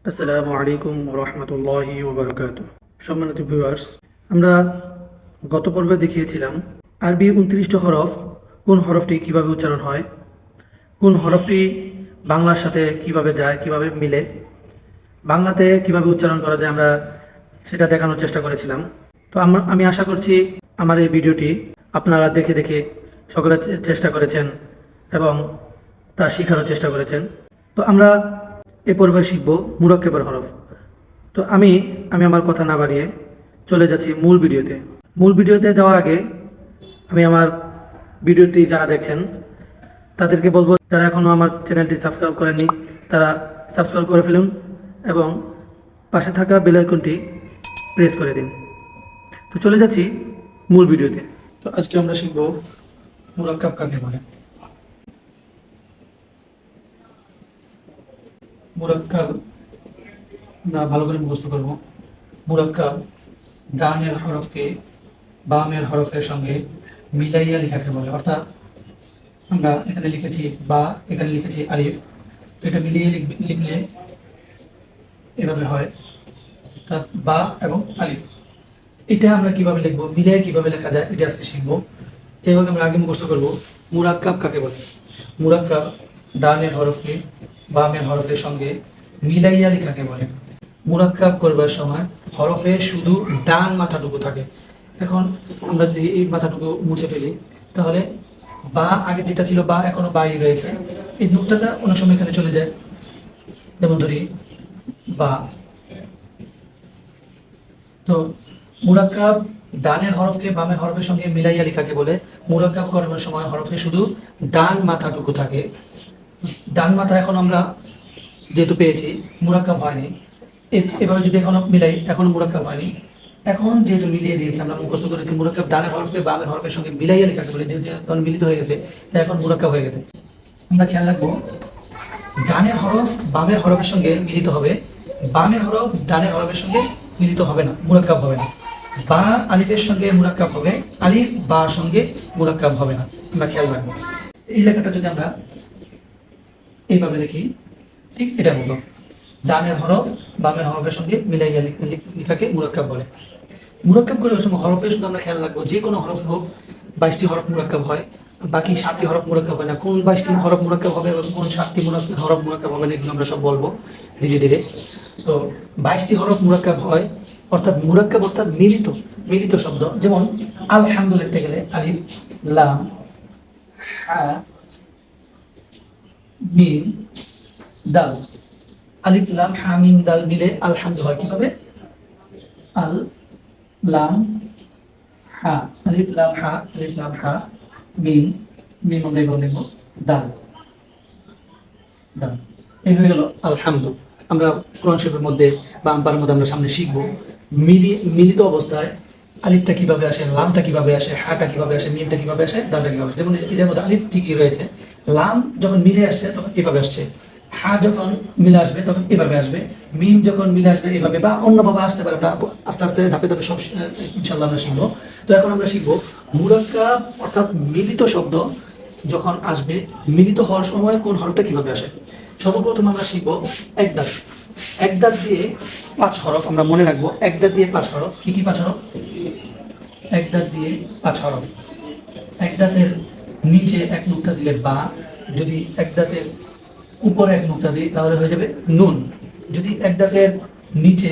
আসসালামু আলাইকুম রহমতুল্লাহি ওবরকাত। সম্মানিত ভিউয়ার্স, আমরা গত পর্বে দেখিয়েছিলাম আরবি 29টা হরফ, কোন হরফটি কিভাবে উচ্চারণ হয়, কোন হরফটি বাংলার সাথে কিভাবে যায়, কিভাবে মিলে, বাংলাতে কিভাবে উচ্চারণ করা যায়, আমরা সেটা দেখানোর চেষ্টা করেছিলাম। তো আমি আশা করছি আমার এই ভিডিওটি আপনারা দেখে দেখে সকলে চেষ্টা করেছেন এবং তা শেখারও চেষ্টা করেছেন। তো আমরা এ পর্বে শিখব মুরাক্কেবের হরফ। তো আমি আমার কথা না বাড়িয়ে চলে যাচ্ছি মূল ভিডিওতে যাওয়ার আগে আমি আমার ভিডিওটি যারা দেখছেন তাদেরকে বলবো, যারা এখনও আমার চ্যানেলটি সাবস্ক্রাইব করেননি তারা সাবস্ক্রাইব করে ফেলুন এবং পাশে থাকা বেল আইকনটি প্রেস করে দিন। তো চলে যাচ্ছি মূল ভিডিওতে। তো আজকে আমরা শিখব মুরাক্কাব কাকে বলে। মুরাক্কাব আমরা ভালো করে মুখস্থ করব। মুরাক্কাব ডানের হরফকে বামের হরফের সঙ্গে মিলাইয়া লেখাকে বলে। অর্থাৎ আমরা এখানে লিখেছি বা, এখানে লিখেছি আলিফ, তো এটা মিলিয়ে লিখলে এভাবে হয়, অর্থাৎ বা এবং আলিফ। এটা আমরা কিভাবে লিখবো, মিলিয়ে কিভাবে লেখা যায়, এটা আজকে শিখবো। যাই হোক, আমরা আগে মুখস্থ করব মুরাক্কাব কাকে বলে। মুরাক্কাব ডানের হরফকে বামের হরফের সঙ্গে মিলাইয়া লেখাকে বলে। মুরাক্কাব করবার সময় হরফে শুধু ডান মাথাটুকু থাকে। এখন আমরা যদি এই মাথাটুকু মুছে ফেলি, তাহলে বা আগে যেটা ছিল বা এখনো বাই রয়েছে, এই নুকতাটা অনেক সময় এখানে চলে যায়। যেমন ধরি বা। তো মুরাক্কাব ডানের হরফকে বামের হরফের সঙ্গে মিলাইয়া লেখাকে বলে। মুরাক্কাব করবার সময় হরফে শুধু ডান মাথাটুকু থাকে। ডান মাথা এখন আমরা যেহেতু পেয়েছি, মুরাক্কাব হয়নি, এভাবে যদি এখনো মিলাই, এখনো মুরাক্কাব হয়নি। এখন যেহেতু মিলিয়ে দিয়েছি, আমরা মুখস্থ করেছি মুরাক্কাব ডানের হরফকে বামের হরফের সঙ্গে মিলাইয়া লেখাকে বলে, যেহেতু এখন মিলিত হয়ে গেছে তাই এখন মুরাক্কাব হয়ে গেছে। আমরা খেয়াল রাখবো, ডানের হরফ বামের হরফের সঙ্গে মিলিত হবে, বামের হরফ ডানের হরফের সঙ্গে মিলিত হবে না, মুরাক্কাব হবে না। বা আলিফের সঙ্গে মুরাক্কাব হবে, আলিফ বা সঙ্গে মুরাক্কাব হবে না। আমরা খেয়াল রাখবো। এই লেখাটা যদি আমরা এইভাবে লিখি, ঠিক এটা মতো, ডানের হরফ বামের হরফের সঙ্গে মিলাইয়া লেখাকে মুরাক্কাব বলে। মুরাক্কাব করার সময় হরফের শুধু আমরা খেয়াল রাখবো, যে কোনো হরফ হোক 22টি হরফ মুরাক্কাব হয়, বাকি 7টি হরফ মুরাক্কাব হয় না। কোন 22টি হরফ মুরাক্কাব হবে এবং কোন 7টি হরফ মুরাক্কাব হবে না, এগুলো আমরা সব বলবো ধীরে ধীরে। তো 22টি হরফ মুরাক্কাব হয়, অর্থাৎ মুরাক্কাব অর্থাৎ মিলিত শব্দ। যেমন আলহামদু লিখতে গেলে আলিফ লাম হা মিম দাল, আলিফ লাম হা মিম দাল মিলে আলহামদু হয়। কিভাবে? আল লাম হা, আলিফ লাম হা, আলিফ লাম হা মিম, মিম আমরা এভাবে লিখবো দাল, দাল। এই হয়ে গেল আলহামদু। আমরা কোরআন শরীফের মধ্যে বা আম্পারের মধ্যে আমরা সামনে শিখবো মিলিত অবস্থায় আলিফটা কিভাবে আসে, লামটা কিভাবে আসে, হাটা কিভাবে আসে, মিমটা কিভাবে আসে, দালটা কিভাবে আসে। যেমন এর মধ্যে আলিফ ঠিকই রয়েছে, লাম যখন মিলে আসছে তখন এভাবে আসছে, হা যখন মিলে আসবে তখন এভাবে আসবে, মিম যখন মিলে আসবে এভাবে বা অন্যভাবে আসতে পারে। আমরা আস্তে আস্তে ধাপে ধাপে সব ইনশাল্লাহ আমরা শিখবো। তো এখন আমরা শিখবো মুরাক্কাব অর্থাৎ মিলিত শব্দ যখন আসবে, মিলিত হওয়ার সময় কোন হরফটা কিভাবে আসে। সর্বপ্রথম আমরা শিখবো একদাত। একদাত দিয়ে 5 হরফ আমরা মনে রাখবো। একদাত দিয়ে 5 হরফ। কি কি 5 হরফ? একদাত দিয়ে 5 হরফ। একদাতের নিচে এক নুক্তা দিলে বা, যদি একদাতের উপরে এক নুক্তা দিই তাহলে হয়ে যাবে নুন, যদি একদাতের নিচে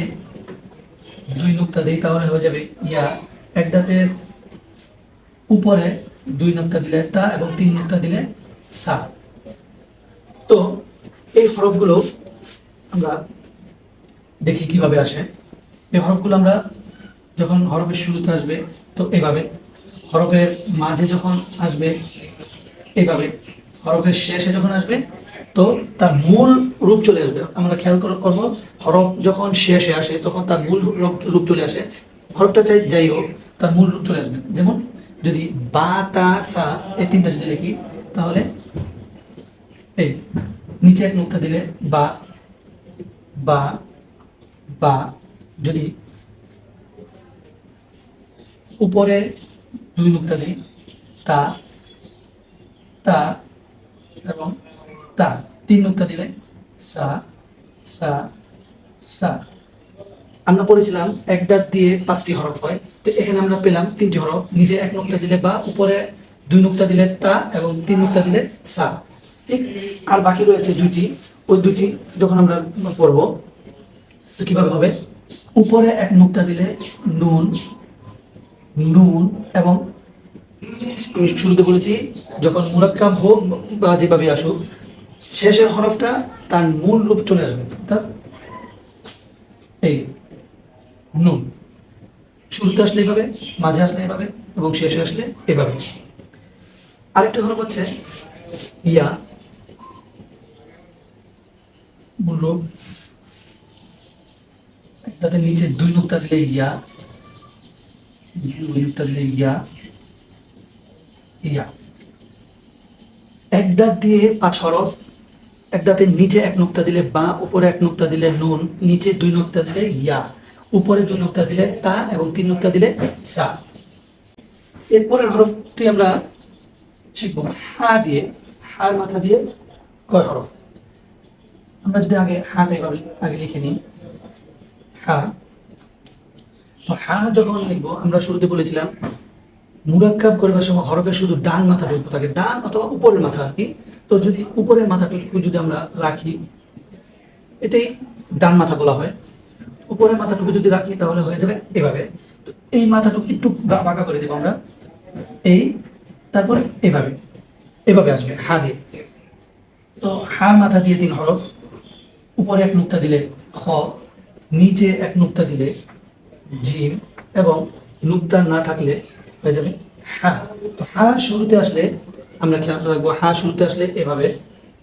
2 নুক্তা দিই তাহলে হয়ে যাবে ইয়া, একদাতের উপরে 2 নুক্তা দিলে তা এবং 3 নুক্তা দিলে সা। তো এই হরফগুলো আমরা দেখি কিভাবে আসে। এই হরফগুলো আমরা যখন হরফের শুরুতে আসবে তো এভাবে, হরফের মাঝে যখন আসবে এভাবে, হরফের শেষে যখন আসবে তো তার মূল রূপ চলে আসবে। আমরা খেয়াল করবো, হরফ যখন শেষে আসে তখন তার মূল রূপ চলে আসে। হরফটা যাই হোক, তার মূল রূপ চলে আসবে। যেমন যদি বা তা সা এই 3টা যদি লিখি, তাহলে এই নিচে এক নুক্তা দিলে বা বা বা, যদি উপরে 2 নুক্তা দিই তা তা এবং তা, 3 নুক্তা দিলে সা সা সা। আমরা পড়েছিলাম এক দাঁত দিয়ে 5টি হরফ হয়, তো এখানে আমরা পেলাম 3টি হরফ, নিচে 1 নুক্তা দিলে বা, উপরে 2 নুক্তা দিলে তা এবং 3 নুক্তা দিলে সা। ঠিক, আর বাকি রয়েছে 2টি, ওই 2টি যখন আমরা পড়বো তো কিভাবে হবে, উপরে 1 নুক্তা দিলে নুন, নুন এবং আমি শুরুতে বলেছি যখন মুরাক্কাব হোক বা যেভাবে আসুক শেষের হরফটা তার মূল রূপ চলে আসবে, অর্থাৎ এই নুন শুরুতে আসলে এভাবে, মাঝে আসলে এভাবে এবং শেষে আসলে এভাবে। আরেকটা হরফ হচ্ছে ইয়া, মূল রূপ, তাতে নিচে 2 নুক্তা দিলে ইয়া, 2 নুক্তা দিলে ইয়া, ইয়া। এক দাঁত দিয়ে 5 হরফ, এক দাঁতের নিচে 1 নুক্তা দিলে বা, উপরে 1 নুক্তা দিলে নুন, নিচে 2 নুক্তা দিলে ইয়া, উপরে 2 নুক্তা দিলে তা এবং 3 নুক্তা দিলে সা। এরপরের হরফটি আমরা শিখবো হা দিয়ে। হার মাথা দিয়ে কয় হরফ? আমরা যদি আগে হাটা এভাবে আগে লিখে নিই, হা। তো হা যখন লিখবো আমরা শুরুতে বলেছিলাম মুরাক্কাব করবার সময় হরফের শুধু ডান মাথাটুকু থাকে, ডান অথবা উপরের মাথা আর কি। তো যদি উপরের মাথাটুকু যদি আমরা রাখি, এটাই ডান মাথা বলা হয়। উপরের মাথাটুকু যদি রাখি তাহলে হয়ে যাবে এভাবে। তো এই মাথাটুকু একটু বাঁকা করে দেবো আমরা, এই, তারপর এভাবে, এভাবে আসবে হা দিয়ে। তো হা মাথা দিয়ে 3 হরফ, উপরে 1 নুক্তা দিলে খ, নিচে 1 নুক্তা দিলে জিম এবং নুক্তা না থাকলে হয়ে যাবে হা। তো হা শুরুতে আসলে আমরা খেয়াল রাখবো, হা শুরুতে আসলে এভাবে,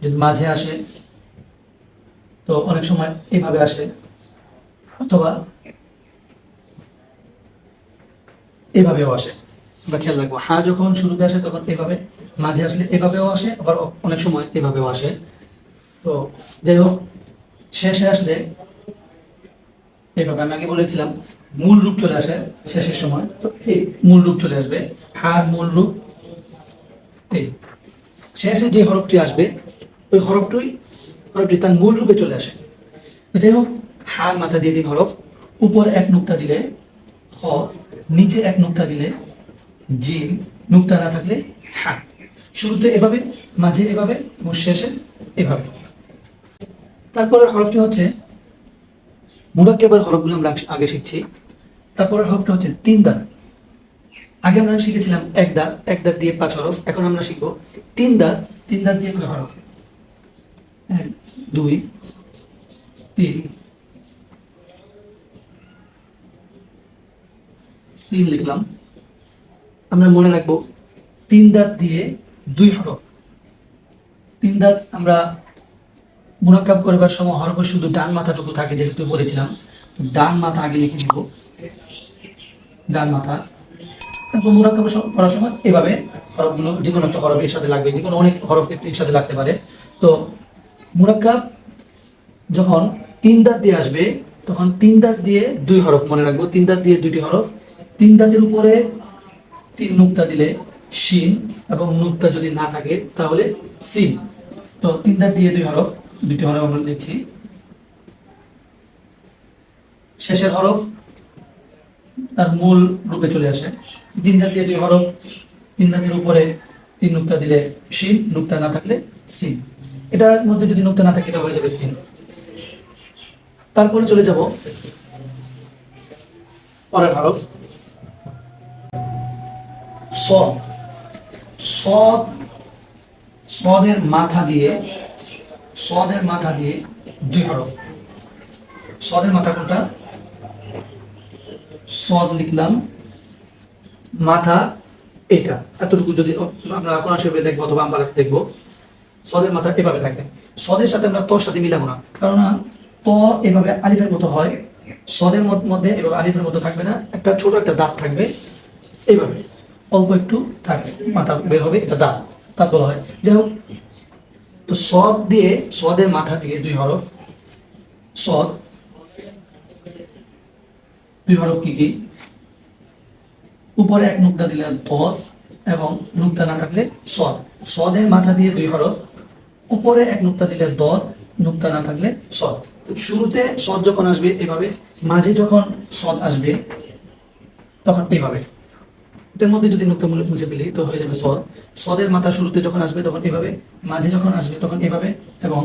যদি মাঝে আসে তো অনেক সময় এভাবে আসে, অথবা এভাবেও আসে। আমরা খেয়াল রাখবো হা যখন শুরুতে আসে তখন এভাবে, মাঝে আসলে এভাবেও আসে, আবার অনেক সময় এভাবেও আসে। তো যাই হোক, শেষে আসলে এইভাবে আমি আগে বলেছিলাম মূল রূপ চলে আসে শেষের সময়, তো এই মূল রূপ চলে আসবে, হার মূল রূপ এই। শেষে যে হরফটি আসবে ওই হরফটি তার মূল রূপে চলে আসে। যাই হোক, হার মাথা দিয়ে 3 হরফ, উপরে 1 নুক্তা দিলে খ, নিচে 1 নুক্তা দিলে জিম, নুক্তা না থাকলে হা। শুরুতে এভাবে, মাঝে এভাবে এবং শেষে এভাবে। তারপরের হরফটি হচ্ছে মুরাক্কাবের হরফগুলো আমরা আগে শিখছি। তারপরের হরফটা হচ্ছে 3 দাঁত। আগে আমরা শিখেছিলাম এক দাঁত, এক দাঁত দিয়ে 5 হরফ। এখন আমরা শিখবো 3 দাঁত, 3 দাঁত দিয়ে কয় হরফ? 1 2 3, সিন লিখলাম। আমরা মনে রাখবো 3 দাঁত দিয়ে 2 হরফ। 3 দাঁত আমরা মুরাক্কাব করবার সময় হরফের শুধু ডান মাথাটুকু থাকে, যেহেতু বলেছিলাম ডান মাথা আগে লিখে নিব, ডান মাথা। তারপর মুরাক্কাব করার সময় এভাবে হরফগুলো যে কোনো একটা হরফ এর সাথে লাগবে, যে কোনো অনেক হরফ এর সাথে লাগতে পারে। তো মুরাক্কাব যখন 3 দাঁত দিয়ে আসবে তখন 3 দাঁত দিয়ে 2 হরফ মনে রাখবো, 3 দাঁত দিয়ে 2টি হরফ। 3 দাঁতের উপরে 3 নুক্তা দিলে শিন এবং নুক্তা যদি না থাকে তাহলে সিন। তো 3 দাঁত দিয়ে 2 হরফ, 2টি হরফ আমরা লিখছি। শেষের হরফ তার মূল রূপে চলে আসে। 3 দাঁত দিয়ে 2 হরফ, 3 দাঁতের উপরে 3 নুক্তা দিলে শিন, নুক্তা না থাকলে সিন। এটার মধ্যে যদি নুক্তা না থাকে এটা হয়ে যাবে সিন। তারপরে চলে যাব পরের হরফ সদ। সদ, সদের মাথা দিয়ে, সদের মাথা দিয়ে 2 হরফ। সদের মাথা কোনটা? সদ লিখলাম, মাথা এটা, এতটুকু যদি আমরা কোরআন শরীফে দেখবো অথবা আমরা দেখবো সদের মাথা এভাবে থাকবে। সদের সাথে আমরা তোর সাথে মিলাবো না, কারণ ত এভাবে আলিফের মতো হয়, সদের মধ্যে এভাবে আলিফের মতো থাকবে না, একটা ছোট একটা দাঁত থাকবে, এইভাবে অল্প একটু থাকবে, মাথা বের হবে, এটা দাঁত, দাঁত বলা হয়। যাই হোক, তো সদ দিয়ে, সদের মাথা দিয়ে 2 হরফ। সদ 2 হরফ কি কি? উপরে 1 নুক্তা দিলে দ এবং নুক্তা না থাকলে সদ। সদের মাথা দিয়ে 2 হরফ, উপরে 1 নুক্তা দিলে দ, নুক্তা না থাকলে সদ। তো শুরুতে সদ যখন আসবে এভাবে, মাঝে যখন সদ আসবে তখন এইভাবে। এটার মধ্যে যদি নুক্তা মুছে ফেলি তো হয়ে যাবে সদ। সদের মাথা শুরুতে যখন আসবে তখন এভাবে, মাঝে যখন আসবে তখন এভাবে, এবং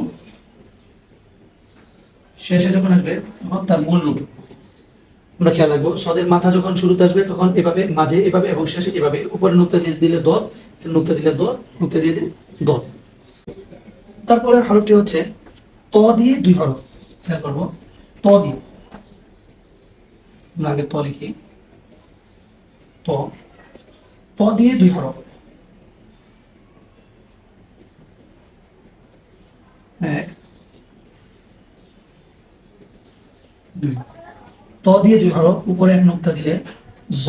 শেষে যখন আসবে তখন তার মূল রূপ। আমরা খেয়াল রাখবো, সদের মাথা যখন শুরুতে আসবে তখন এভাবে, মাঝে এভাবে এবং শেষে এভাবে। উপরে নুক্তা দিয়ে দিলে দ, নুক্তা দিলে দ, নুক্তা দিয়ে দিলে দ। তারপরের হরফটি হচ্ছে ত দিয়ে দুই হরফ। খেয়াল করবো, ত দিয়ে, আমরা আগে ত লিখি, ত, ত দিয়ে দুই হরফ, এক, দুই। ত দিয়ে দুই হরফ, উপরে এক নুক্তা দিলে জ,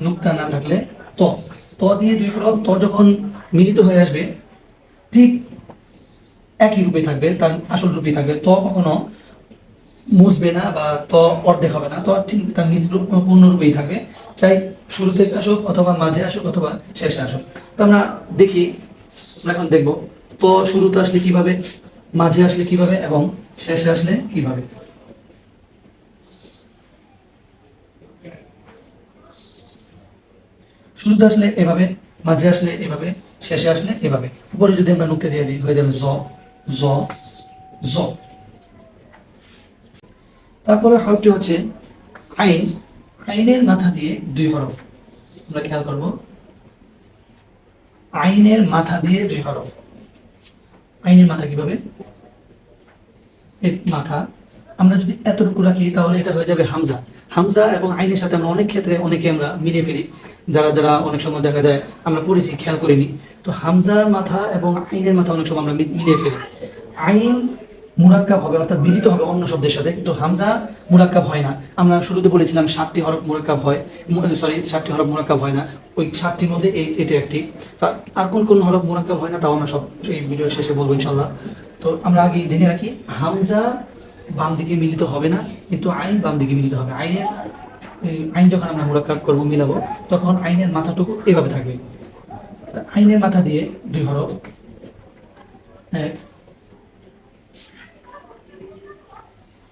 নুক্তা না থাকলে ত। ত দিয়ে দুই হরফ, ত যখন মিলিত হয়ে আসবে ঠিক একই রূপে থাকবে, তার আসল রূপেই থাকবে। ত কখনো মুছবে না বা ত অর্ধেক হবে না, তো ঠিক তার নিজ রূপ পূর্ণ রূপেই থাকবে, চাই শুরু থেকে আসুক অথবা মাঝে আসুক অথবা শেষে আসুক। তো আমরা দেখি, আমরা এখন দেখবো ত শুরুতে আসলে কিভাবে, মাঝে আসলে কিভাবে এবং শেষে আসলে কিভাবে। শুরুতে আসলে এভাবে, মাঝে আসলে এভাবে, শেষে আসলে এভাবে। উপরে যদি আমরা নুক্তা দিয়ে দিই হয়ে যাবে জ, জ, জ। তারপরে হরফটি হচ্ছে আইন। আইনের মাথা দিয়ে দুই হরফ, আমরা খেয়াল করব, আইনের মাথা দিয়ে দুই হরফ। আইনের মাথা কিভাবে, মাথা আমরা যদি এতটুকু রাখি তাহলে এটা হয়ে যাবে হামজা। হামজা এবং আইনের সাথে আমরা অনেক ক্ষেত্রে অনেকে আমরা মিলিয়ে ফেলি, যারা যারা অনেক সময় দেখা যায় আমরা পড়েছি খেয়াল করিনি। তো হামজার মাথা এবং আইনের মাথা অনেক সময় আমরা মিলিয়ে ফেলি। আইন মুরাক্কাব হবে, অর্থাৎ মিলিত হবে অন্য শব্দের সাথে, কিন্তু হামজা মুরাক্কাব হয় না। আমরা শুরুতে বলেছিলাম 7টি হরফ মুরাক্কাব হয়, সরি 7টি হরফ মুরাক্কাব হয় না, ওই 7টির মধ্যে এটা একটি। আর কোন কোন হরফ মুরাক্কাব হয় না তাও আমরা সব এই ভিডিওর শেষে বলবো ইনশাল্লাহ। তো আমরা আগে জেনে রাখি, হামজা বাম দিকে মিলিত হবে না, কিন্তু আইন বাম দিকে মিলিত হবে। আইন যখন আমরা মুরাক্কাব করবো, মিলাবো, তখন আইনের মাথাটুকু এভাবে থাকবে। আইনের মাথা দিয়ে দুই হরফ, এক,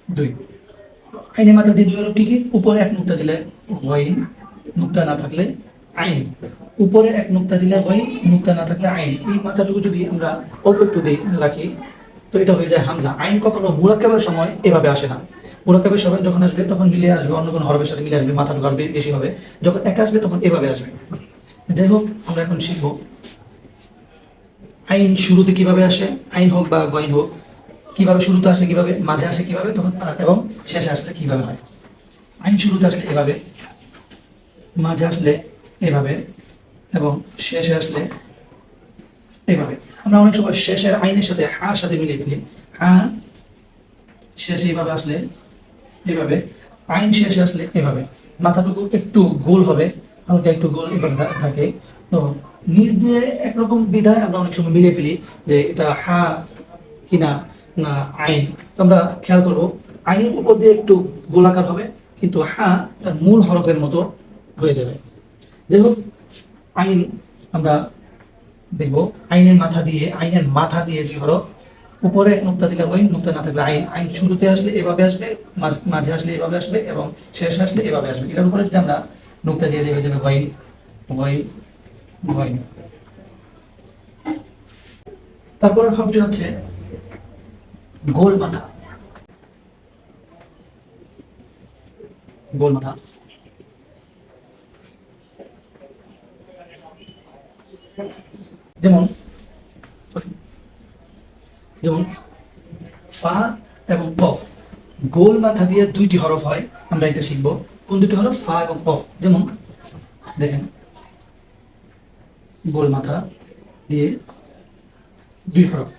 দুই। আইনের মাথা দিয়ে দুই হরফটি কি, উপরে এক নুক্তা দিলে গইন, নুক্তা না থাকলে আইন। উপরে এক নুক্তা দিলে গইন, নুক্তা না থাকলে আইন। এই মাথাটুকু যদি আমরা অল্প একটু রাখি তো এটা হয়ে যায় হামজা। আইন কখনো মুরাক্কাবের সময় এভাবে আসে না। মুরাক্কাবের সময় যখন আসবে তখন মিলিয়ে আসবে, অন্য কোনো হরফের সাথে মিলে আসবে, মাথাটুকু আরবে বেশি হবে। যখন একা আসবে তখন এভাবে আসবে। যাই হোক, আমরা এখন শিখবো আইন শুরুতে কিভাবে আসে, আইন হোক বা গইন হোক, কিভাবে শুরুতে আসে, কিভাবে মাঝে আসে, কিভাবে তখন এবং শেষে আসলে কিভাবে হয়। আইন শুরুতে আসলে এভাবে, মাঝে আসলে এভাবে এবং শেষে আসলে এইভাবে। আমরা অনেক সময় শেষের আইনের সাথে হার সাথে মিলিয়ে ফেলি। হা শেষে এইভাবে আসলে এভাবে, আইন শেষে আসলে এভাবে। মাথাটুকু একটু গোল হবে, হালকা একটু গোল এভাবে থাকে। তো নিচ দিয়ে একরকম বিধায় আমরা অনেক সময় মিলিয়ে ফেলি যে এটা হা কিনা না আইন। তো আমরা খেয়াল করবো, আইন উপর দিয়ে একটু গোলাকার হবে, কিন্তু হা তার মূল হরফের মতো হয়ে যাবে। যাই হোক, আইন আমরা দেখবো, আইনের মাথা দিয়ে দুই হরফ, উপরে এক নুক্তা দিলে গইন, নুক্তা না থাকলে আইন। আইন শুরুতে আসলে এভাবে আসবে, মাঝে আসলে এভাবে আসবে এবং শেষে আসলে এভাবে আসবে। এটার উপরে যদি আমরা নুক্তা দিয়ে দিই হয়ে যাবে গইন, গইন, গইন। তারপরে হরফটি হচ্ছে গোল মাথা। গোল মাথা যেমন, যেমন ফা এবং কফ, গোল মাথা দিয়ে দুইটি হরফ হয়। আমরা এটা শিখবো, কোন দুটি হরফ, ফা এবং কফ। যেমন দেখেন, গোল মাথা দিয়ে দুই হরফ,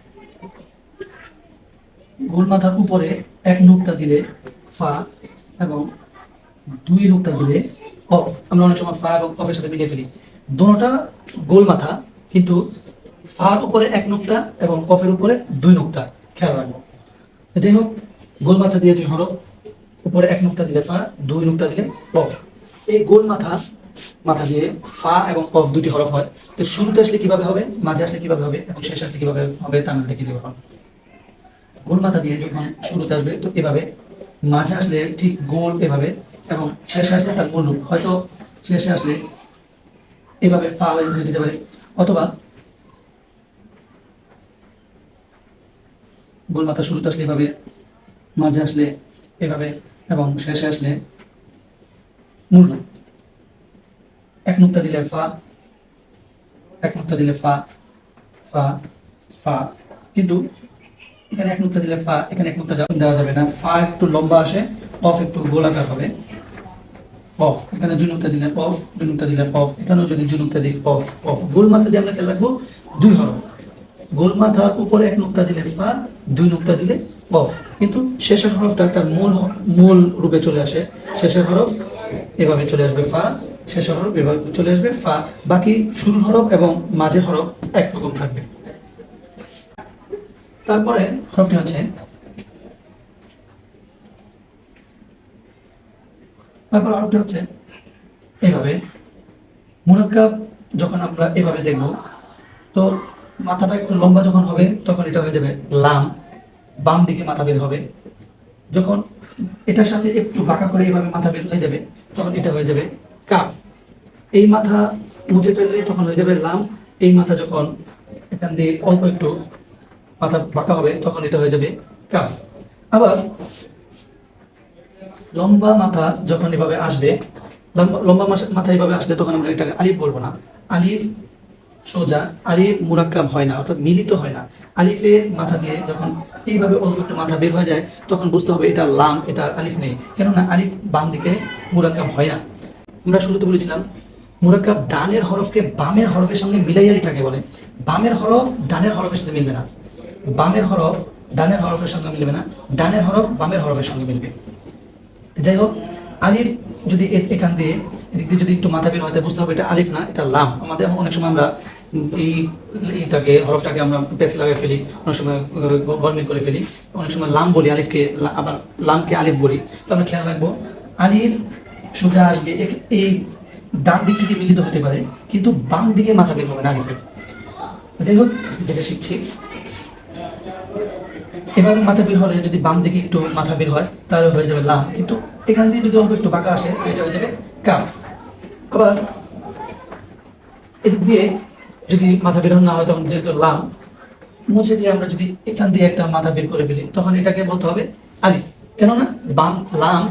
গোল মাথার উপরে এক নুক্তা দিলে ফা এবং দুই নুক্তা দিলে কফ। আমরা অনেক সময় ফা এবং কফের সাথে মিলিয়ে ফেলি। দোনোটা গোল মাথা, কিন্তু ফার উপরে এক নুক্তা এবং কফের উপরে দুই নুক্তা, খেয়াল রাখবো। যাই হোক, গোল মাথা দিয়ে দুই হরফ, উপরে এক নুক্তা দিলে ফা, দুই নুক্তা দিলে কফ। এই গোল মাথা দিয়ে ফা এবং কফ দুটি হরফ হয়। তো শুরুতে আসলে কিভাবে হবে, মাঝে আসলে কিভাবে হবে এবং শেষে আসলে কিভাবে হবে তা আমরা দেখে দেবো। গোল মাথা দিয়ে যখন শুরুতে আসবে তো এভাবে, মাঝে আসলে ঠিক গোল এভাবে, এবং শেষে আসলে তার মূল রূপ, হয়তো শেষে আসলে এভাবে ফা হয়ে যেতে পারে, অথবা গোল মাথা শুরুতে আসলে এভাবে, মাঝে আসলে এভাবে, এবং শেষে আসলে মূল রূপ। এক নুক্তা দিলে ফা, এক নুক্তা দিলে ফা, ফা, ফা, কিন্তু এখানে এক নুক্তা দিলে ফা, এখানে এক নুক্তা দেওয়া যাবে না, ফা একটু লম্বা আসে, অফ একটু গোলাকার হবে, অফ, এখানে দুই নুক্তা দিলে অফ, দুই নুক্তা দিলে অফ, এখানেও যদি দুই নুক্তা দিই অফ, অফ। গোল মাথা দিয়ে আমরা খেয়াল রাখবো দুই হরফ, গোল মাথার উপরে এক নুক্তা দিলে ফা, দুই নুক্তা দিলে অফ, কিন্তু শেষের হরফটা তার মূল রূপে চলে আসে, শেষের হরফ এভাবে চলে আসবে ফা, শেষের হরফ এভাবে চলে আসবে ফা, বাকি শুরুর হরফ এবং মাঝের হরফ একরকম থাকবে। তারপরে হরফটি হচ্ছে, তারপর হরফটি হচ্ছে এইভাবে। মুরাক্কাব যখন আমরা এভাবে দেখব, তো মাথাটা একটু লম্বা যখন হবে তখন এটা হয়ে যাবে লাম, বাম দিকে মাথা বের হবে। যখন এটার সাথে একটু বাঁকা করে এভাবে মাথা বের হয়ে যাবে তখন এটা হয়ে যাবে কাফ। এই মাথা মুছে ফেললে তখন হয়ে যাবে লাম, এই মাথা যখন এখান দিয়ে অল্প একটু মাথা বাঁকা হবে তখন এটা হয়ে যাবে কাফ। আবার লম্বা মাথা যখন এভাবে আসবে, লম্বা মাথা এভাবে আসলে তখন আমরা এটাকে আলিফ বলবো না, আলিফ সোজা, আলিফ মুরাক্কাব হয় না, অর্থাৎ মিলিত হয় না। আলিফের মাথা দিয়ে যখন এইভাবে অল্প একটু মাথা বের হয়ে যায় তখন বুঝতে হবে এটা লাম, এটা আলিফ নেই, কেননা আলিফ বাম দিকে মুরাক্কাব হয় না। আমরা শুরুতে বলেছিলাম মুরাক্কাব ডানের হরফকে বামের হরফের সঙ্গে মিলাইয়া লেখাকে বলে, বামের হরফ ডানের হরফের সাথে মিলবে না, বামের হরফ ডানের হরফের সঙ্গে মিলবে না, ডানের হরফ বামের হরফের সঙ্গে মিলবে। যাই হোক, আলিফ যদি এখান দিয়ে এদিক দিয়ে যদি একটু মাথা বের হয় বুঝতে হবে এটা আলিফ না, এটা লাম। আমাদের অনেক সময় আমরা এইটাকে হরফটাকে আমরা পেস লাগিয়ে ফেলি, অনেক সময় গরমিল করে ফেলি, অনেক সময় লাম বলি আলিফকে, আবার লামকে আলিফ বলি। তো আমরা খেয়াল রাখবো আলিফ সোজা আসবে, এই ডান দিক থেকে মিলিত হতে পারে কিন্তু বাম দিকে মাথা বের হবে না আলিফের। যাই হোক, যেটা শিখছি এভাবে মাথা বের হলে যদি বাম দিকে একটু মাথা বের হয় তাহলে হয়ে যাবে লাম, কিন্তু এখান দিয়ে যদি অল্প একটু বাঁকা আসে তো এটা হয়ে যাবে কাফ। আবার এদিক দিয়ে যদি মাথা বের না হয় তখন যেহেতু লাম, মুছে দিয়ে আমরা যদি এখান দিয়ে একটা মাথা বের করে ফেলি তখন এটাকে বলতে হবে আলিফ, কেননা বাম লাম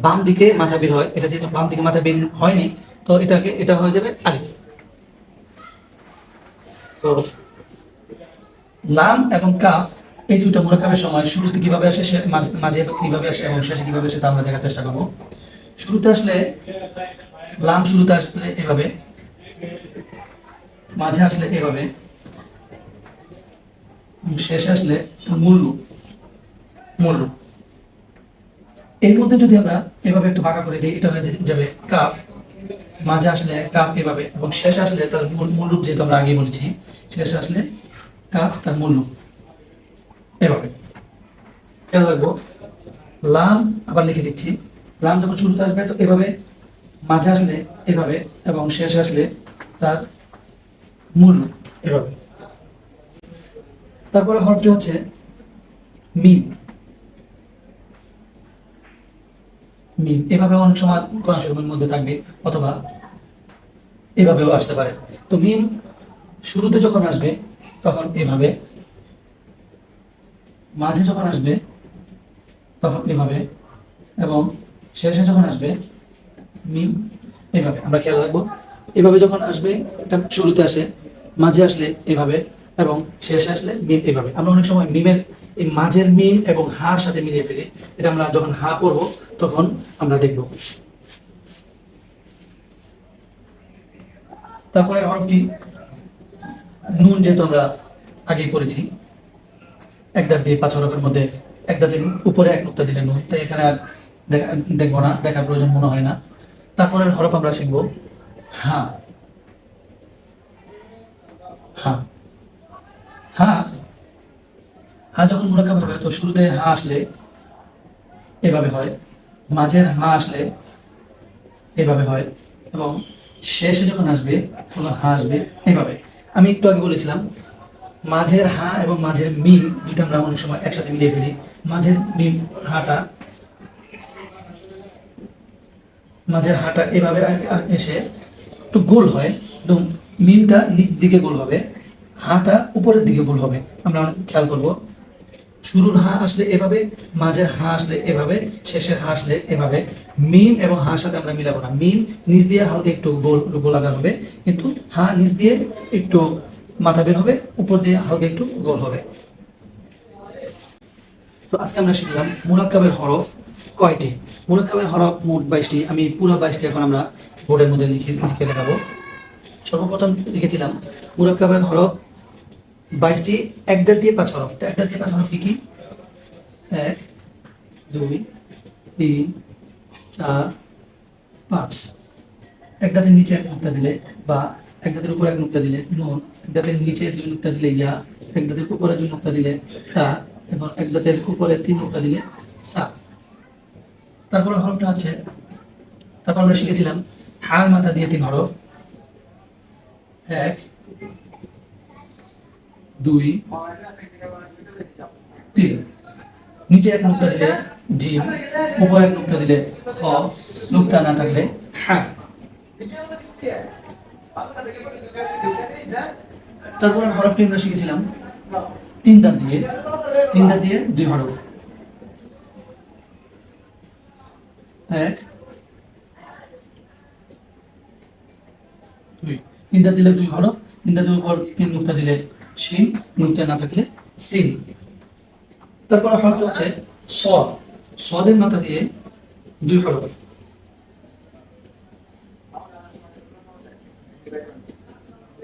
বাম দিকে মাথা বের হয়, এটা যেহেতু বাম দিকে মাথা বের হয়নি তো এটা হয়ে যাবে আলিফ। তো লাম এবং কাফ এই দুইটা মুরাক্কাবের সময় শুরুতে কিভাবে আসে, মাঝে কিভাবে আসে এবং শেষে কিভাবে আসে তা আমরা দেখার চেষ্টা করব। শুরুতে আসলে লাম শুরুতে আসলে এভাবে, মাঝে আসলে এভাবে, শেষে আসলে মূল রূপ, মূল রূপ। এর মধ্যে যদি আমরা এভাবে একটু বাঁকা করে দিই এটা হয়ে যাবে কাফ, মাঝে আসলে কাফ এভাবে, এবং শেষে আসলে তার মূল রূপ যেহেতু আমরা আগে বলেছি, শেষে আসলে কাফ তার মূল রূপ এভাবে। খেয়াল রাখবো লাম, আবার লিখে দিচ্ছি, লাম যখন শুরুতে আসবে তো এভাবে, মাঝে আসলে এভাবে, এবং শেষে আসলে তার মূল এভাবে। তারপরে হরফটি হচ্ছে মিম। মিম এভাবে অনেক সময় কোরআন শরীফের মধ্যে থাকবে, অথবা এভাবেও আসতে পারে। তো মিম শুরুতে যখন আসবে তখন এভাবে, মাঝে যখন আসবে তখন এভাবে, এবং শেষে যখন আসবে মিম এভাবে। আমরা খেয়াল রাখবো এভাবে যখন আসবে এটা শুরুতে আসে, মাঝে আসলে এভাবে, এবং শেষে আসলে মিম এভাবে। আমরা অনেক সময় মিমের এই মাঝের মিম এবং হার সাথে মিলিয়ে ফেলি, এটা আমরা যখন হা পড়বো তখন আমরা দেখব। তারপরে হরফটি নুন, যেহেতু আমরা আগেই পড়েছি এক দাঁত দিয়ে 5 হরফের মধ্যে এক দাঁতের উপরে এক নুক্তা দিলে নুন, তাই এখানে আর দেখবো না, দেখার প্রয়োজন মনে হয় না। তারপরের হরফ আমরা শিখবো হা। হা, হা, হা যখন মুরাক্কাব হবে তো শুরুতে হা আসলে এভাবে হয়, মাঝের হা আসলে এভাবে হয়, এবং শেষে যখন আসবে তখন হা আসবে এভাবে। আমি একটু আগে বলেছিলাম মাঝের হা এবং মাঝের মিম দুইটা আমরা অনেক সময় একসাথে মিলিয়ে ফেলি। মাঝের মিম হাটা, মাঝের হাটা এভাবে এসে একটু গোল হয়, একদম মিমটা নিচ দিকে গোল হবে, হাটা উপরের দিকে গোল হবে। আমরা খেয়াল করব, শুরুর হা আসলে এভাবে, মাঝের হা আসলে এভাবে, শেষের হা আসলে এভাবে। মিম এবং হার সাথে আমরা মিলাবো না। মিম নিচ দিয়ে হালকা একটু গোল গোলাকার হবে, কিন্তু হা নিচ দিয়ে একটু মাথা বের হবে, উপর দিয়ে হালকা একটু গোল হবে। তো আজকে আমরা শিখলাম মুরাক্কাবের হরফ কয়টি। মুরাক্কাবের হরফ মোট 22টি। আমি পুরো 22টি এখন আমরা বোর্ডের মধ্যে লিখে দেখাবো। সর্বপ্রথম লিখেছিলাম মুরাক্কাবের হরফ 22টি, একদার দিয়ে 5 হরফ। একদার দিয়ে 5 হরফ কি কি? 1 2 3 4 5। এক দাঁতের নিচে এক নুক্তা দিলে বা এক দাঁতের উপরে এক নুক্তা দিলে নুন, এক দাঁতের নিচে 2 নুক্তা দিলে ইয়া, এক দাঁতের উপরে 2 নুক্তা দিলে তা, এবং এক দাঁতের উপরে 3 নুক্তা দিলে সা। তারপরে হরফটা আছে, তারপর আমরা শিখেছিলাম হার মাথা দিয়ে 3 হরফ। 1 2 3। নিচে এক নুক্তা দিলে জিম, উপরে এক নুক্তা দিলে খ, নুক্তা না থাকলে হা। তারপরে হরফটি আমরা শিখেছিলাম 3 দাঁত দিয়ে, 3 দাঁত দিয়ে 2 হরফ। 1 2। 3 দাঁত দিলে 2 হরফ, 3 দাঁতের উপর 3 নুক্তা দিলে শিন, নুক্তা না থাকলে সিন। তারপরে হরফটা হচ্ছে সদ। সদের মাথা দিয়ে 2 হরফ।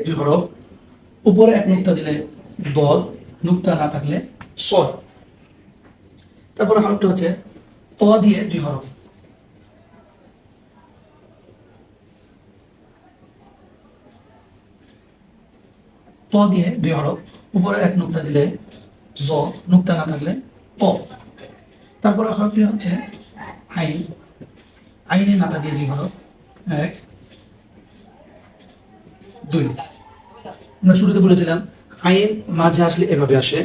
2 হরফ, উপরে এক নুক্তা দিলে দল, নুক্তা না থাকলে সদ। তারপরে হরফটা হচ্ছে ত দিয়ে 2 হরফ। ত দিয়ে 2 হরফ, উপরে এক নুক্তা দিলে জ, নুক্তা না থাকলে ত। তারপরে হরফটি হচ্ছে আইন। আইনের মাথা দিয়ে 2 হরফ। 1 2। আমরা শুরুতে বলেছিলাম আইন মাঝে আসলে এভাবে আসে,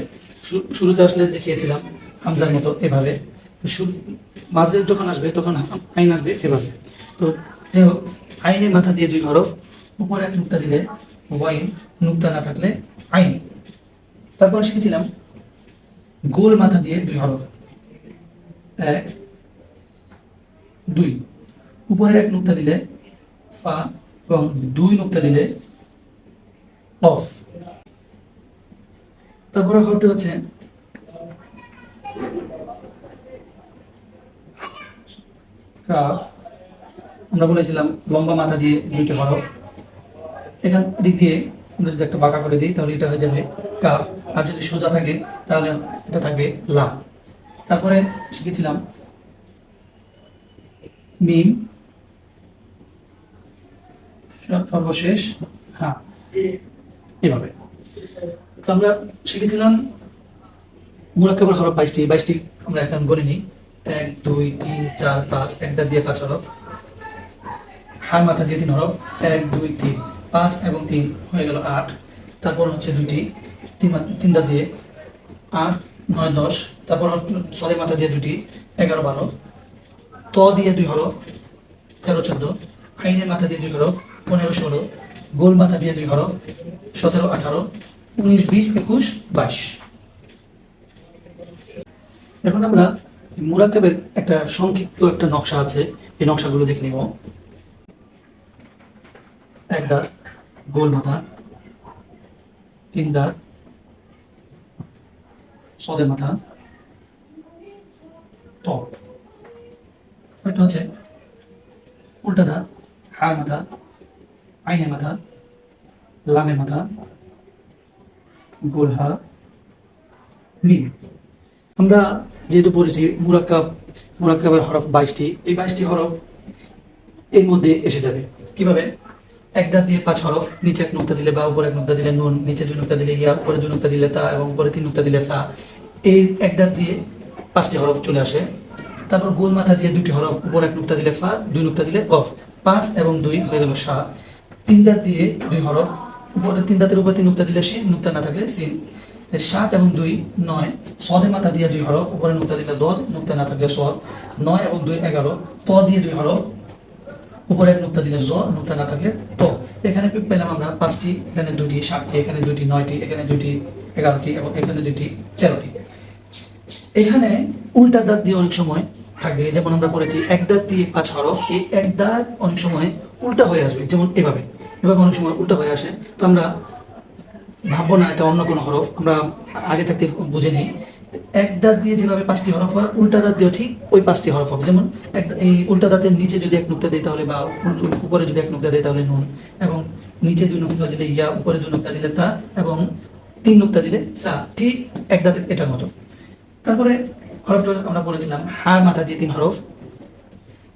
শুরুতে আসলে দেখিয়েছিলাম হামজার মতো এভাবে। তো মাঝে যখন আসবে তখন আইন আসবে এভাবে। তো যাই হোক, আইনের মাথা দিয়ে 2 হরফ, উপরে এক নুক্তা দিলে ওয়াইন, নুক্তা না থাকলে আইন। তারপর শিখেছিলাম গোল মাথা দিয়ে 2 হরফ। 1 2। উপরে এক নুক্তা দিলে ফা এবং 2 নুক্তা দিলে অফ। তারপরে হরফটি হচ্ছে কাফ। আমরা বলেছিলাম লম্বা মাথা দিয়ে 2টি হরফ। এখান দিক দিয়ে আমরা যদি একটা বাঁকা করে দিই তাহলে এটা হয়ে যাবে কাফ, আর যদি সোজা থাকে তাহলে এটা থাকবে লাম। তারপরে শিখেছিলাম মিম, সর্বশেষ হা, এভাবে। তো আমরা শিখেছিলাম মুরাক্কাবের হরফ 22টি। 22টি আমরা এখন গণে নিই। 1 2 3 4 5। এক দাঁত দিয়ে 5 হরফ। হার মাথা দিয়ে 3 হরফ। 1 2 3, 5 এবং 3 হয়ে গেল 8। তারপর হচ্ছে 2টি 3 দাঁত দিয়ে 8 9 10। তারপর সদের মাথা দিয়ে 2টি 11 12। ত দিয়ে 2 হরফ 13 14। আইনের মাথা দিয়ে 2 হরফ 15 16। গোল মাথা দিয়ে 2 হরফ 17 18 19 20 21 22। এখন আমরা মুরাক্কাবের একটা সংক্ষিপ্ত একটা নকশা আছে, এই নকশাগুলো দেখে নিব। এক দাঁত, গোল মাথা, 3 দাঁত, সদের মাথা, ত। এটা হচ্ছে উল্টা দাঁত, হার মাথা, আইনের মাথা, লামের মাথা, গোল হা, মিম। আমরা যেহেতু পড়েছি মুরাক্কাবের হরফ 22টি, এই 22টি হরফ এর মধ্যে এসে যাবে। কিভাবে? এক দাঁত দিয়ে 5 হরফ, নিচে এক নুক্তা দিলে বা উপরে এক নুক্তা দিলে নুন, নিচে 2 নুক্তা দিলে ইয়া, উপরে 2 নুক্তা দিলে তা এবং উপরে 3 নুক্তা দিলে সা। এই এক দাঁত দিয়ে 5টি হরফ চলে আসে। তারপর গোল মাথা দিয়ে 2টি হরফ, উপরে এক নুক্তা দিলে ফা, 2 নুক্তা দিলে কফ। 5 এবং 2 হয়ে গেল 7। 3 দাঁত দিয়ে 2 হরফ, উপরে 3 দাঁতের উপরে 3 নুক্তা দিলে শিন, নুক্তা না থাকলে সিন। 7 এবং 2 9, সদের মাথা দিয়ে 2 হরফ, উপরে নুক্তা দিলে দদ, নুক্তা না থাকলে সদ। 9 এবং 2 11, ত দিয়ে 2 হরফ, উপরে এক নুক্তা দিলে জ, নুক্তা না থাকলে ত। এখানে পেলাম আমরা 5টি, এখানে 2টি, 7টি, এখানে 2টি, 9টি, এখানে 2টি, 11টি এবং এখানে 2টি, 13টি। এখানে উল্টা দাঁত দিয়ে অনেক সময় থাকবে, যেমন আমরা পড়েছি এক দাঁত দিয়ে 5 হরফ, এই এক দাঁত অনেক সময় উল্টা হয়ে আসবে, যেমন এভাবে এভাবে অনেক সময় উল্টা হয়ে আসে। তো আমরা ভাববো না এটা অন্য কোনো হরফ, আমরা আগে থাকতে বুঝে নিই। এক দাঁত দিয়ে যেভাবে 5টি হরফ হয়, উল্টা দাঁত দিয়েও ঠিক ওই 5টি হরফ হবে। যেমন এই উল্টা দাঁতের নিচে যদি 1 নুক্তা দেয় তাহলে বা, উপরে যদি 1 নুক্তা দেয় তাহলে নুন, এবং নিচে 2 নুক্তা দিলে ইয়া, উপরে 2 নুক্তা দিলে তা, এবং 3 নুক্তা দিলে সা, ঠিক এক দাঁতের এটার মতো। তারপরে হরফটা আমরা বলেছিলাম হার মাথা দিয়ে 3 হরফ,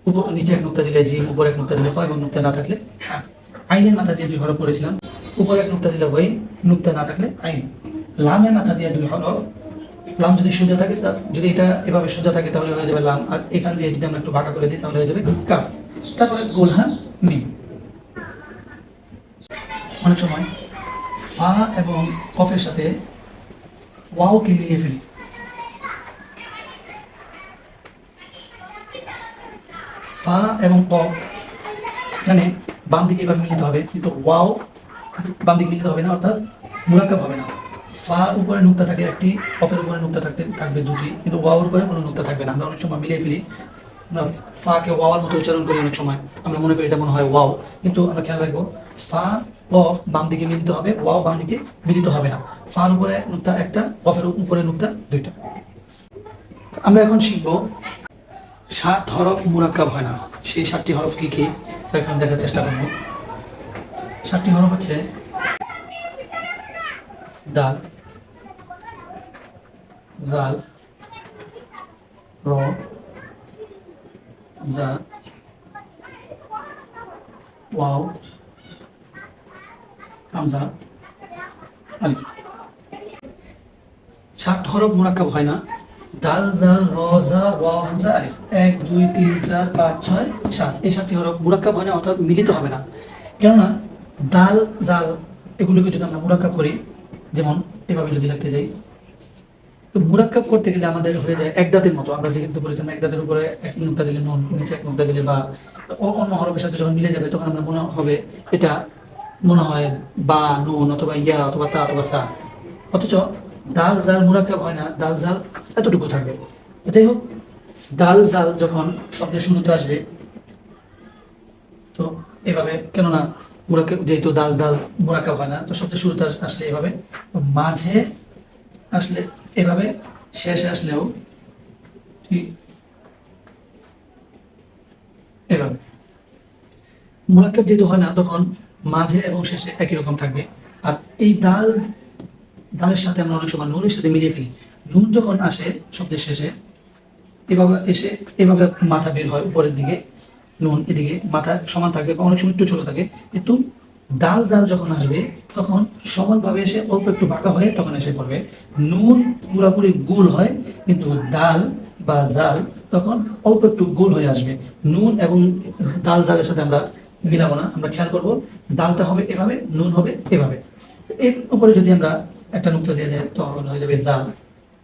উপর নিচে 1 নুক্তা দিলে জিম, উপরে 1 নুক্তা দিলে খ, এবং নুক্তা না থাকলে হা। আইনের মাথা দিয়ে 2 হরফ পড়েছিলাম, উপরে 1 নুক্তা দিলে ওয়াই, নুক্তা না থাকলে আইন। লামের মাথা দিয়ে 2 হরফ, লাম যদি সোজা থাকে, যদি এটা এভাবে সোজা থাকে তাহলে হয়ে যাবে লাম, আর এখান দিয়ে যদি আমরা একটু বাঁকা করে দিই তাহলে হয়ে যাবে কাফ। তারপরে গোলহা মিম। অনেক সময় ফা এবং কফের সাথে ওয়াওকে মিলিয়ে ফেলি। ফা এবং কফ এখানে বাম দিকে এভাবে মিলিত হবে, কিন্তু ওয়াও বাম দিকে মিলিত হবে না, অর্থাৎ মুরাক্কাব হবে না। ফা উপরে নুক্তা থাকে একটি, কফের উপরে নুক্তা থাকবে 2টি, কিন্তু ওয়াওর উপরে কোনো নুক্তা থাকবে না। আমরা অনেক সময় মিলিয়ে ফেলি, আমরা ফাকে ওয়াওয়ার মতো উচ্চারণ করি, অনেক সময় আমরা মনে করি এটা মনে হয় ওয়াও, কিন্তু আমরা খেয়াল রাখবো ফা কফ বাম দিকে মিলিত হবে, ওয়াও বাম দিকে মিলিত হবে না। ফার উপরে নুক্তা একটা, কফের উপরে নুক্তা 2টা। আমরা এখন শিখবো 7 হরফ মুরাক্কাব হয় না, সেই 7টি হরফ কি কি এখন দেখার চেষ্টা করবো। 7টি হরফ হচ্ছে দাল, জাল, র, জা, ওয়াও, হামজা, আলিফ। 7 হরফ মুরাক্কাব হয় না, দাল, জাল, র, জা, ওয়াও, হামজা, আলিফ। 1 2 3 4 5 6 7, এই 7টি হরফ মুরাক্কাব হয় না, অর্থাৎ মিলিত হবে না। কেননা দাল, জাল এগুলোকে যদি আমরা মুরাক্কাব করি, যেমন এভাবে যদি লিখতে যাই, তো মুরাক্কাব করতে গেলে আমাদের হয়ে যায় এক দাঁতের মতো। আমরা যেহেতু বলেছিলাম এক দাঁতের উপরে 1 নুক্তা দিলে নুন, নিচে 1 নুক্তা দিলে বা, অন্য হরফের সাথে যখন মিলে যাবে তখন আমরা মনে হবে এটা মনে হয় বা, নুন অথবা ইয়া অথবা তা অথবা সা। অথচ দাল জাল মুরাক্কাব হয় না, দাল জাল এতটুকু থাকবে। যাই হোক, দাল জাল যখন শব্দের শুরুতে আসবে, তো এভাবে, কেননা মুরাক্কাব যেহেতু দাল জাল মুরাক্কাব হয় না, তো শব্দের শুরুতে আসলে এভাবে, মাঝে আসলে এভাবে, শেষে আসলেও ঠিক এভাবে। মুরাক্কাব যেহেতু হয় না, তখন মাঝে এবং শেষে একই রকম থাকবে। আর এই দালের সাথে আমরা অনেক সময় নুনের সাথে মিলিয়ে ফেলি। নুন যখন আসে শব্দের শেষে, এভাবে এসে এভাবে মাথা বের হয় উপরের দিকে, নুন এদিকে মাথা সমান থাকবে বা অনেক সময় একটু ছোট থাকে, কিন্তু দাল দাল যখন আসবে তখন সমানভাবে এসে অল্প একটু বাঁকা হয়ে তখন এসে পড়বে। নুন পুরোপুরি গোল হয়, কিন্তু দাল বা জাল তখন অল্প একটু গোল হয়ে আসবে। নুন এবং দাল দালের সাথে আমরা মিলাবো না, আমরা খেয়াল করবো দালটা হবে এভাবে, নুন হবে এভাবে। এর উপরে যদি আমরা একটা নুক্তা দিয়ে দেয় তখন হয়ে যাবে জাল,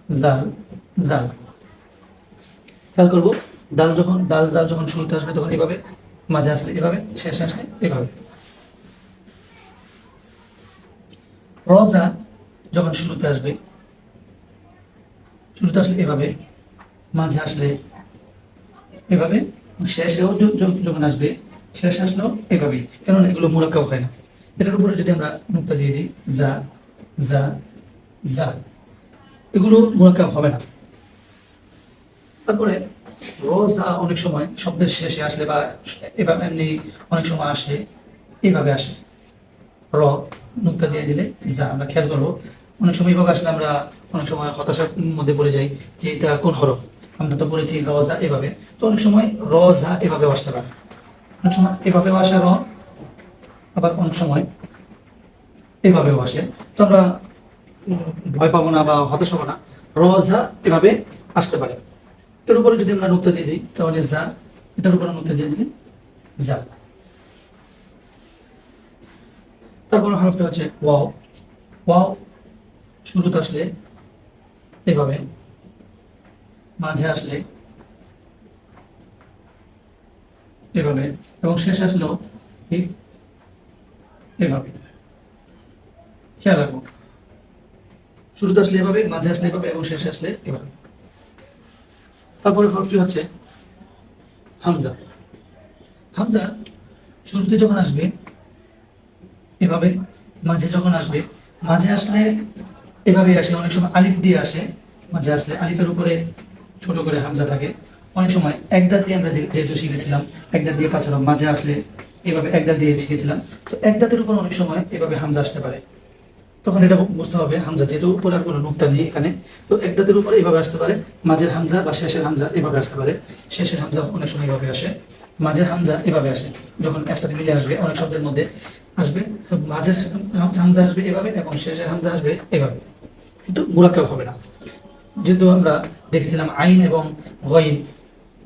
জাল, জাল। খেয়াল করবো দাল দাল যখন শুরুতে আসবে তখন এভাবে, মাঝে আসলে এভাবে, শেষে আসলে এভাবে। রজা যখন শুরুতে আসলে এভাবে, মাঝে আসলে এভাবে, শেষেও যখন আসবে, শেষে আসলেও এভাবেই, কেননা এগুলো মুরাক্কাব হয় না। এটার উপরে যদি আমরা নুক্তা দিয়ে দিই জা, জা, জা, এগুলো মুরাক্কাব হবে না। তারপরে রোজা অনেক সময় শব্দের শেষে আসলে বা এভাবে এমনি অনেক সময় আসে, এইভাবে আসে, র নুক্তা দিয়ে দিলে যা। আমরা খেয়াল করবো অনেক সময় এভাবে আসলে আমরা অনেক সময় হতাশার মধ্যে পড়ে যাই যে এটা কোন হরফ। আমরা তো পড়েছি রজা এভাবে, তো অনেক সময় রজা এভাবে আসতে পারে, অনেক সময় এভাবেও আসে র, আবার অনেক সময় এভাবেও আসে। তো আমরা ভয় পাবো না বা হতাশ হবো না, রজা এভাবে আসতে পারে। এটার উপরে যদি আমরা নুক্তা দিয়ে দিই তাহলে যা, এটার উপরে নুক্তা দিয়ে দিলে যা। তারপর হরফটা হচ্ছে ওয়াও। ওয়াও শুরুতে আসলে এভাবে, মাঝে আসলে এভাবে, এবং শেষে আসলেও ঠিক এভাবে। খেয়াল রাখবো, শুরুতে আসলে এভাবে, মাঝে আসলে এভাবে, এবং শেষে আসলে এভাবে। তারপরে হরফটি হচ্ছে হামজা। হামজা শুরুতে যখন আসবে এভাবে, মাঝে যখন আসবে, মাঝে আসলে এভাবে আসে, অনেক সময় আলিফ দিয়ে আসে। মাঝে আসলে আলিফের উপরে ছোট করে হামজা থাকে। অনেক সময় একদার দিয়ে আমরা যেহেতু শিখেছিলাম, একদার দিয়ে পাঁচ হরফ, মাঝে আসলে এভাবে একদার দিয়ে শিখেছিলাম। তো একদাতের উপর অনেক সময় এভাবে হামজা আসতে পারে। তখন এটা বুঝতে হবে হামজা, যেহেতু উপরে আর কোনো নুক্তা নেই এখানে, তো একদাতের উপরে এভাবে আসতে পারে, মাঝের হামজা বা শেষের হামজা এভাবে আসতে পারে। শেষের হামজা অনেক সময় এভাবে আসে, মাঝের হামজা এভাবে আসে। যখন একসাথে মিলে আসবে অনেক শব্দের মধ্যে আসবে, তো মাঝের হামজা আসবে এভাবে এবং শেষের হামজা আসবে এভাবে, কিন্তু মুরাক্কাব হবে না। যেহেতু আমরা দেখেছিলাম আইন এবং গইন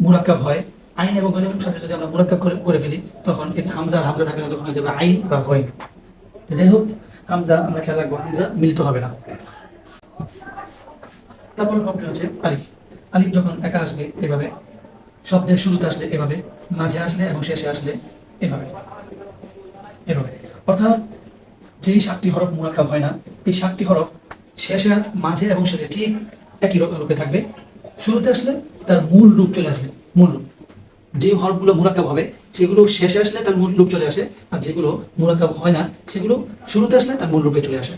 মুরাক্কাব হয়, আইন এবং গইনের সাথে যদি আমরা মুরাক্কাব করে ফেলি, তখন হামজা আর হামজা থাকলে তখন হয়ে যাবে আইন বা গইন। যাই হোক, হামজা আমরা খেয়াল রাখবো, হামজা মিলিত হবে না। তারপর হরফটি হচ্ছে আলিফ। আলিফ যখন একা আসবে এভাবে, শব্দের শুরুতে আসলে এভাবে, মাঝে আসলে এবং শেষে আসলে এভাবে এভাবে। অর্থাৎ যেই 7টি হরফ মুরাক্কাব হয় না, এই 7টি হরফ শেষে, মাঝে এবং শেষে ঠিক একই রূপে থাকবে। শুরুতে আসলে তার মূল রূপ চলে আসবে, মূল রূপ। যে হরফগুলো মুরাক্কাব হবে সেগুলো শেষে আসলে তার মূল রূপ চলে আসে, আর যেগুলো মুরাক্কাব হয় না সেগুলো শুরুতে আসলে তার মূল রূপে চলে আসে।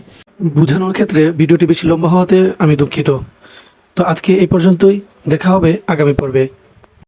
বোঝানোর ক্ষেত্রে ভিডিওটি বেশি লম্বা হওয়াতে আমি দুঃখিত। তো আজকে এই পর্যন্তই, দেখা হবে আগামী পর্বে।